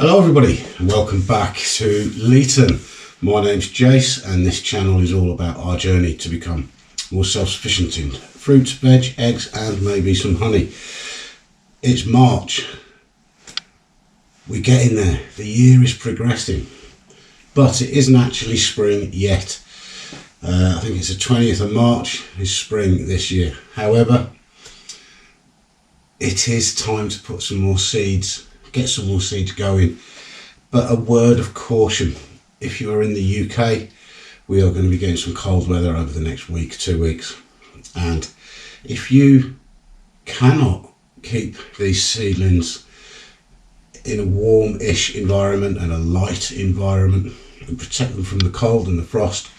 Hello everybody and welcome back to Leeton. My name's Jace and this channel is all about our journey to become more self-sufficient in fruit, veg, eggs and maybe some honey. It's March. We're getting there. The year is progressing, but it isn't actually spring yet. I think it's the 20th of March is spring this year. However, it is time to put some more seeds, get some more seeds going. But a word of caution, if you are in the UK, we are going to be getting some cold weather over the next week, 2 weeks. And if you cannot keep these seedlings in a warm-ish environment and a light environment and protect them from the cold and the frost,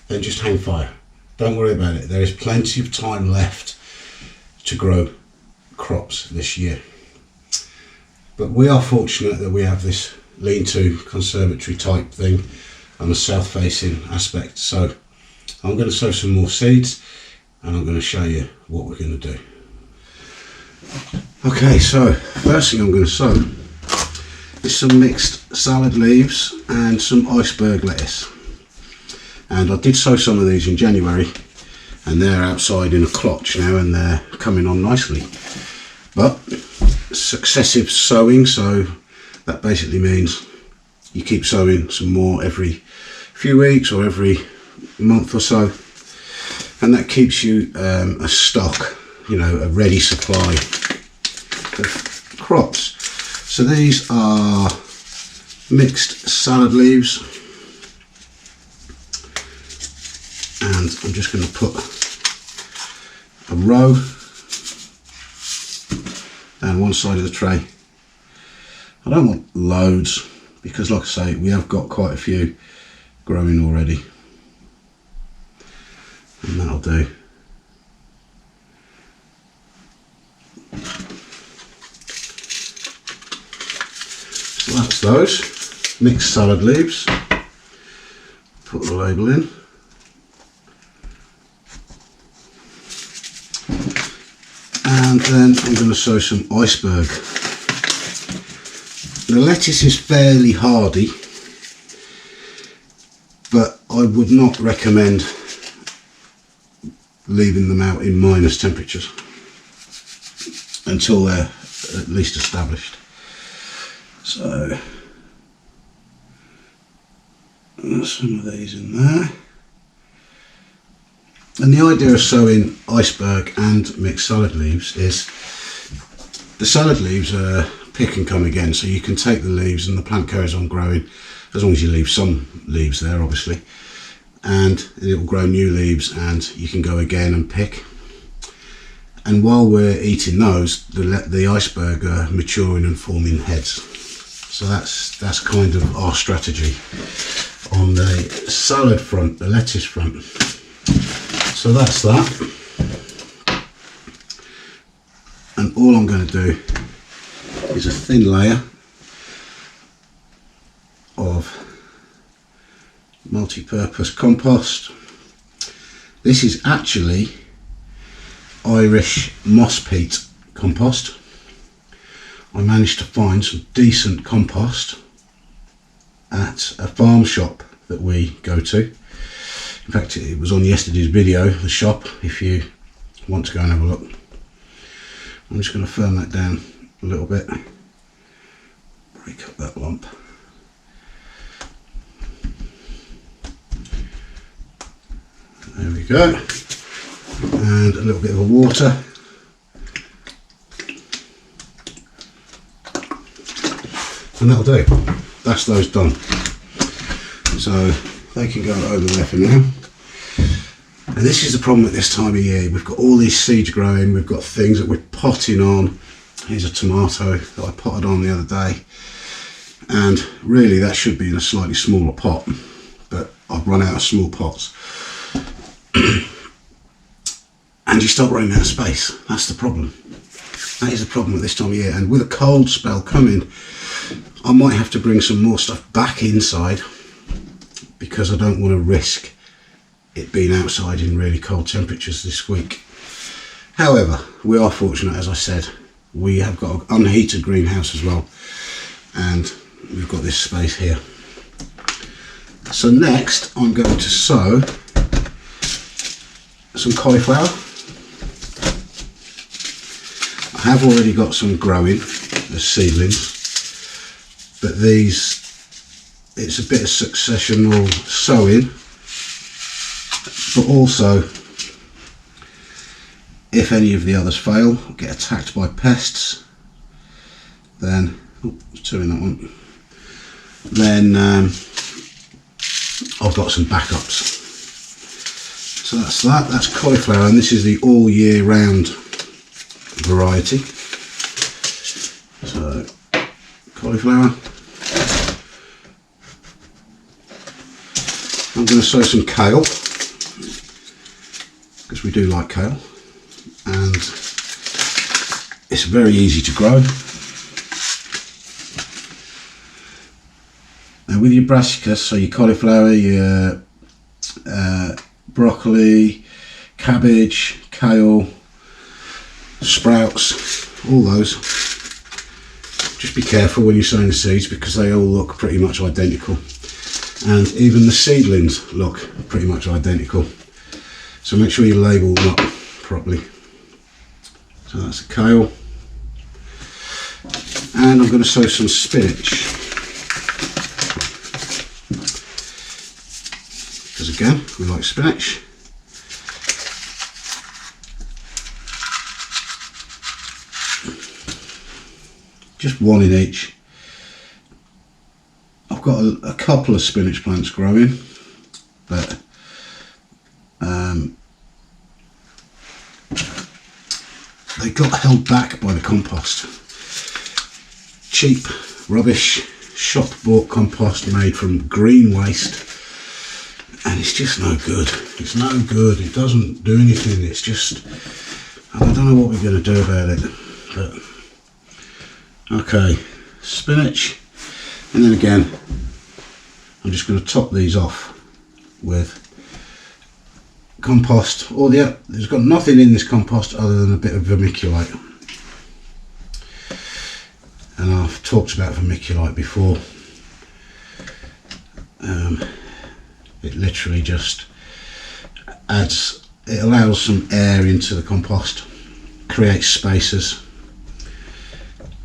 then just hang fire. Don't worry about it. There is plenty of time left to grow crops this year. But we are fortunate that we have this lean-to conservatory type thing on a south-facing aspect. So I'm going to sow some more seeds and I'm going to show you what we're going to do. Okay, so first thing I'm going to sow is some mixed salad leaves and some iceberg lettuce. And I did sow some of these in January and they're outside in a clutch now and they're coming on nicely. But successive sowing, so that basically means you keep sowing some more every few weeks or every month or so, and that keeps you a stock, a ready supply of crops. So these are mixed salad leaves, and I'm just going to put a row down one side of the tray. I don't want loads because, like I say, we have got quite a few growing already, and that'll do. So that's those mixed salad leaves. Put the label in. And then I'm going to sow some iceberg. The lettuce is fairly hardy, but I would not recommend leaving them out in minus temperatures until they're at least established. So some of these in there. And the idea of sowing iceberg and mixed salad leaves is the salad leaves are pick and come again, so you can take the leaves and the plant carries on growing as long as you leave some leaves there, obviously, and it will grow new leaves and you can go again and pick. And while we're eating those, the iceberg are maturing and forming heads. So that's kind of our strategy on the salad front, the lettuce front. So that's that, and all I'm going to do is a thin layer of multi-purpose compost. This is actually Irish moss peat compost. I managed to find some decent compost at a farm shop that we go to. In fact, it was on yesterday's video, the shop, if you want to go and have a look. I'm just going to firm that down a little bit, break up that lump. There we go, and a little bit of water. And that'll do. That's those done. So they can go over there for now. And this is the problem at this time of year. We've got all these seeds growing, we've got things that we're potting on. Here's a tomato that I potted on the other day. And really that should be in a slightly smaller pot, but I've run out of small pots. And you start running out of space. That's the problem. That is the problem at this time of year. And with a cold spell coming, I might have to bring some more stuff back inside because I don't want to risk it being outside in really cold temperatures this week. However, we are fortunate, as I said, we have got an unheated greenhouse as well, and we've got this space here. So next I'm going to sow some cauliflower. I have already got some growing as seedlings, but these, it's a bit of successional sowing, but also if any of the others fail, get attacked by pests, then, oh, there's two in that one, then I've got some backups. So that's that, that's cauliflower, and this is the all year round variety. So cauliflower. I'm going to sow some kale, because we do like kale, and it's very easy to grow. Now with your brassicas, so your cauliflower, your broccoli, cabbage, kale, sprouts, all those, just be careful when you're sowing the seeds because they all look pretty much identical, and even the seedlings look pretty much identical, so make sure you label them up properly. So that's the kale, and I'm going to sow some spinach, because again we like spinach. Just one in each. I've got a couple of spinach plants growing, but they got held back by the compost. Cheap, rubbish, shop bought compost made from green waste, and it's just no good. It's no good, it doesn't do anything, it's just, I don't know what we're going to do about it. But okay, spinach, and then again I'm just going to top these off with compost. Oh yeah, there's got nothing in this compost other than a bit of vermiculite, and I've talked about vermiculite before. It literally just adds, it allows some air into the compost, creates spaces,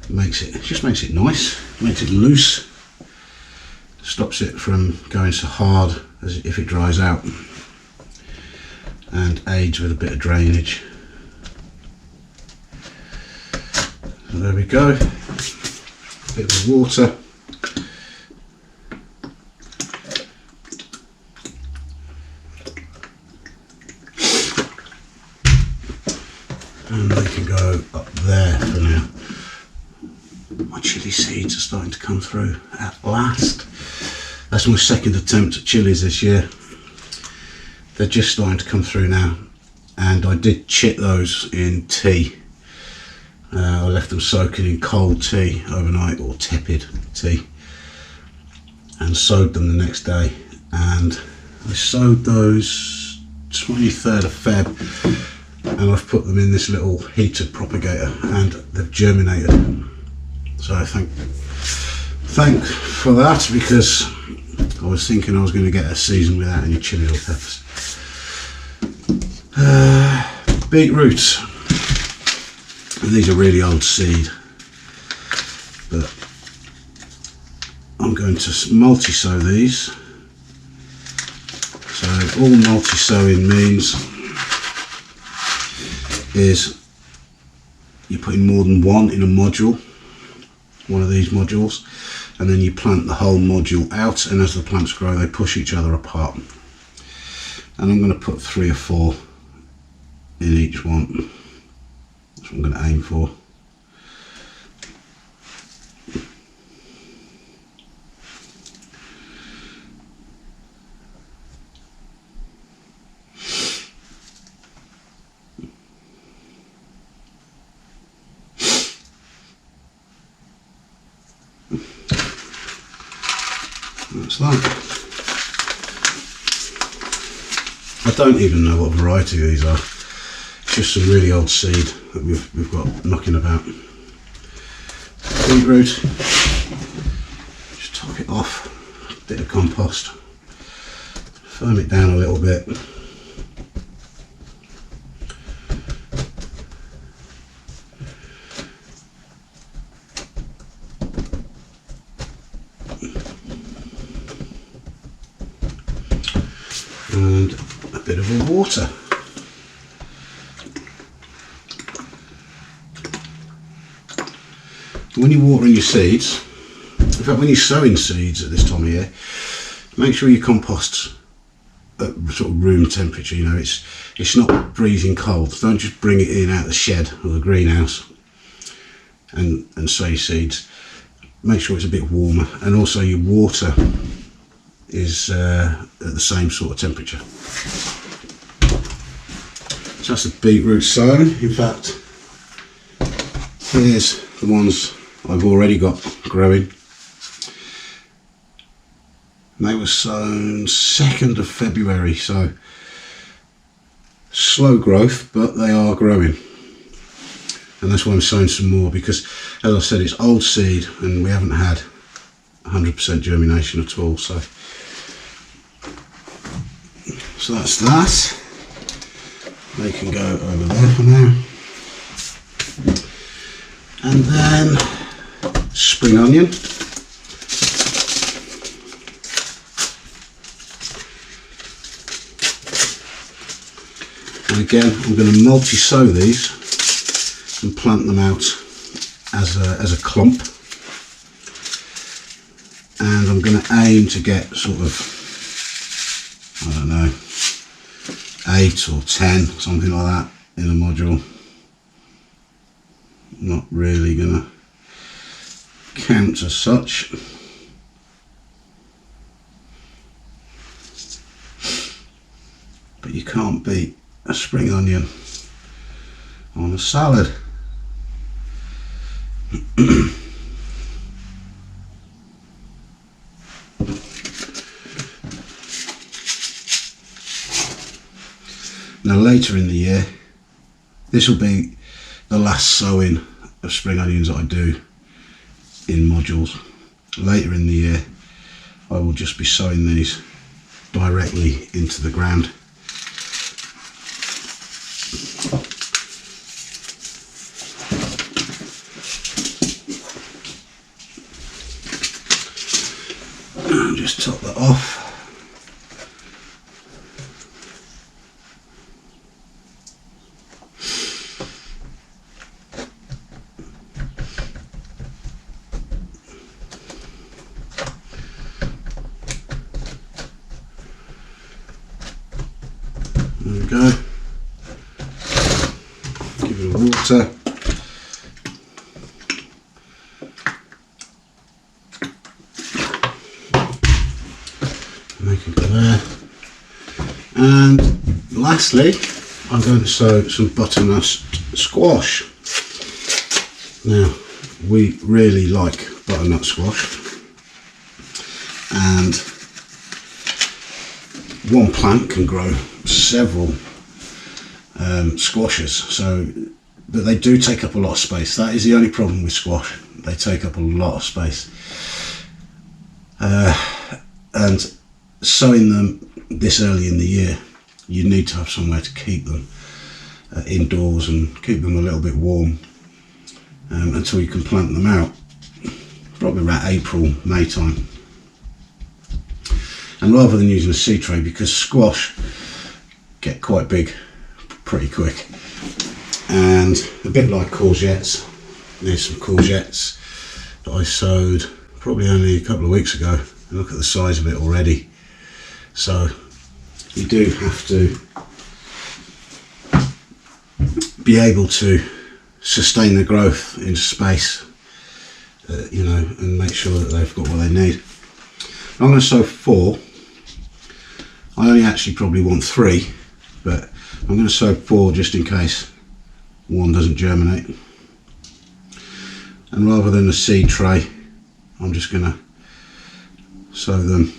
just makes it nice, makes it loose, stops it from going so hard as if it dries out, and aids with a bit of drainage. So there we go, a bit of water, and they can go up there for now. My chilli seeds are starting to come through at last. That's my second attempt at chilies this year. They're just starting to come through now, and I did chit those in tea. I left them soaking in cold tea overnight, or tepid tea, and sowed them the next day. And I sowed those 23rd of Feb, and I've put them in this little heated propagator, and they've germinated. So I thank for that, because I was thinking I was going to get a season without any chili or peppers. Beetroots. These are really old seed, but I'm going to multi-sow these. So all multi-sowing means is you're putting more than one in a module, one of these modules, and then you plant the whole module out, and as the plants grow they push each other apart. And I'm going to put 3 or 4 in each one. That's what I'm going to aim for. That's that. I don't even know what variety these are. It's just some really old seed that we've got knocking about. Beetroot. top it off, a bit of compost, firm it down a little bit. And a bit of a water. When you're watering your seeds, in fact when you're sowing seeds at this time of year, make sure your compost's at sort of room temperature. You know, it's not freezing cold. Don't just bring it in out of the shed or the greenhouse and sow your seeds. Make sure it's a bit warmer, and also your water is at the same sort of temperature. So that's the beetroot sown. In fact, here's the ones I've already got growing. They were sown 2nd of February, so slow growth, but they are growing. And that's why I'm sowing some more, because as I said, it's old seed and we haven't had 100% germination at all. So that's that. They can go over there for now. And then spring onion. And again, I'm going to multi-sow these and plant them out as a clump. And I'm going to aim to get sort of, I don't know, 8 or 10, something like that in a module. Not really going to count as such. But you can't beat a spring onion on a salad. Now later in the year, this will be the last sowing of spring onions that I do in modules. Later in the year, I will just be sowing these directly into the ground. And just top that off. There we go. Give it a water. Make it go there. And lastly, I'm going to sow some butternut squash. Now, we really like butternut squash, and one plant can grow several squashes, but they do take up a lot of space. That is the only problem with squash. They take up a lot of space, and sowing them this early in the year, you need to have somewhere to keep them indoors and keep them a little bit warm until you can plant them out, probably around April, May time. And rather than using a seed tray, because squash get quite big pretty quick, and a bit like courgettes. There's some courgettes that I sowed probably only a couple of weeks ago. Look at the size of it already. So you do have to be able to sustain the growth in space, you know, and make sure that they've got what they need. I'm going to sow 4. I only actually probably want 3, but I'm going to sow 4 just in case one doesn't germinate. And rather than a seed tray, I'm just going to sow them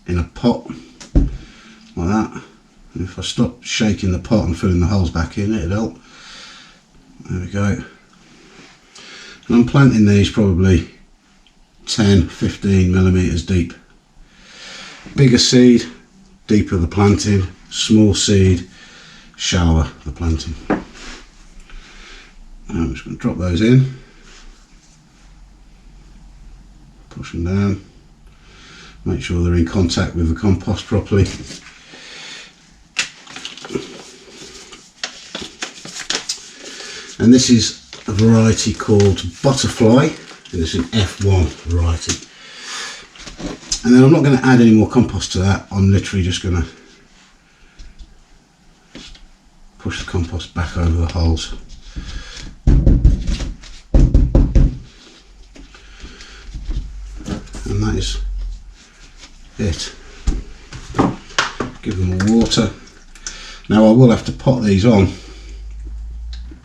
in a pot like that. And if I stop shaking the pot and filling the holes back in, it'll help. There we go. And I'm planting these probably 10-15 millimeters deep. Bigger seed, deeper the planting. Small seed, shallower the planting. I'm just going to drop those in, push them down, make sure they're in contact with the compost properly. And this is a variety called Butterfly, and it's an F1 variety. And then I'm not going to add any more compost to that. I'm literally just going to push the compost back over the holes. And that is it. Give them a water. Now I will have to pot these on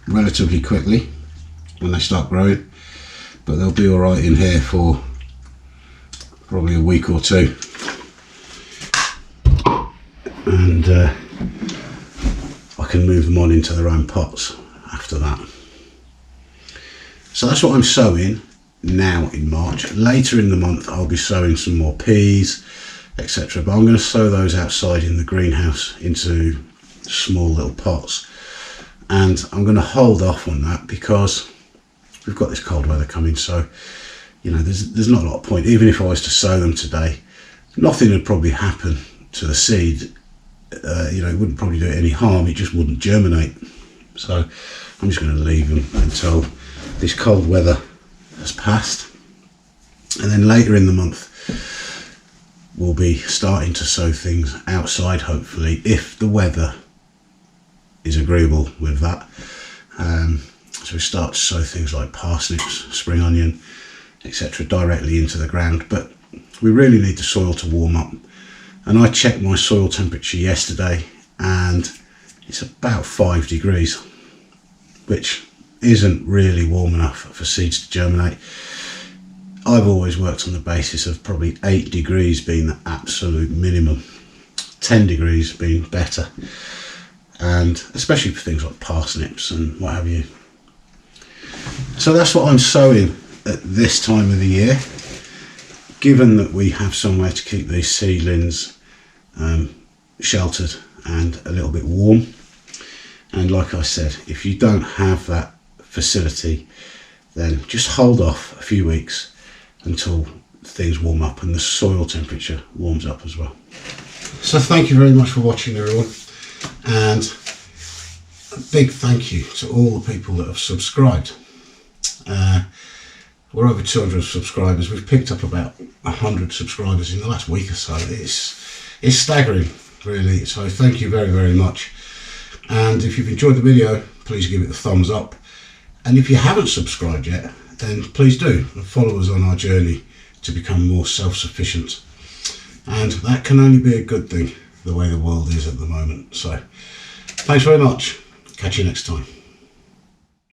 relatively quickly when they start growing, but they'll be all right in here for probably a week or two, and I can move them on into their own pots after that. So that's what I'm sowing now in March. Later in the month I'll be sowing some more peas, etc., but I'm going to sow those outside in the greenhouse into small little pots, and I'm going to hold off on that because we've got this cold weather coming. So you know, there's not a lot of point. Even if I was to sow them today, nothing would probably happen to the seed. You know, it wouldn't probably do it any harm. It just wouldn't germinate. So I'm just going to leave them until this cold weather has passed, and then later in the month we'll be starting to sow things outside, hopefully, if the weather is agreeable with that. So we start to sow things like parsnips, spring onion, etc. directly into the ground, but we really need the soil to warm up. And I checked my soil temperature yesterday and it's about 5 degrees, which isn't really warm enough for seeds to germinate. I've always worked on the basis of probably 8 degrees being the absolute minimum, 10 degrees being better, and especially for things like parsnips and what have you. So that's what I'm sowing at this time of the year, given that we have somewhere to keep these seedlings sheltered and a little bit warm. And like I said, if you don't have that facility, then just hold off a few weeks until things warm up and the soil temperature warms up as well. So thank you very much for watching, everyone, and a big thank you to all the people that have subscribed. We're over 200 subscribers. We've picked up about 100 subscribers in the last week or so. It's staggering, really. So thank you very, very much. And if you've enjoyed the video, please give it a thumbs up. And if you haven't subscribed yet, then please do, and follow us on our journey to become more self-sufficient. And that can only be a good thing, the way the world is at the moment. So thanks very much. Catch you next time.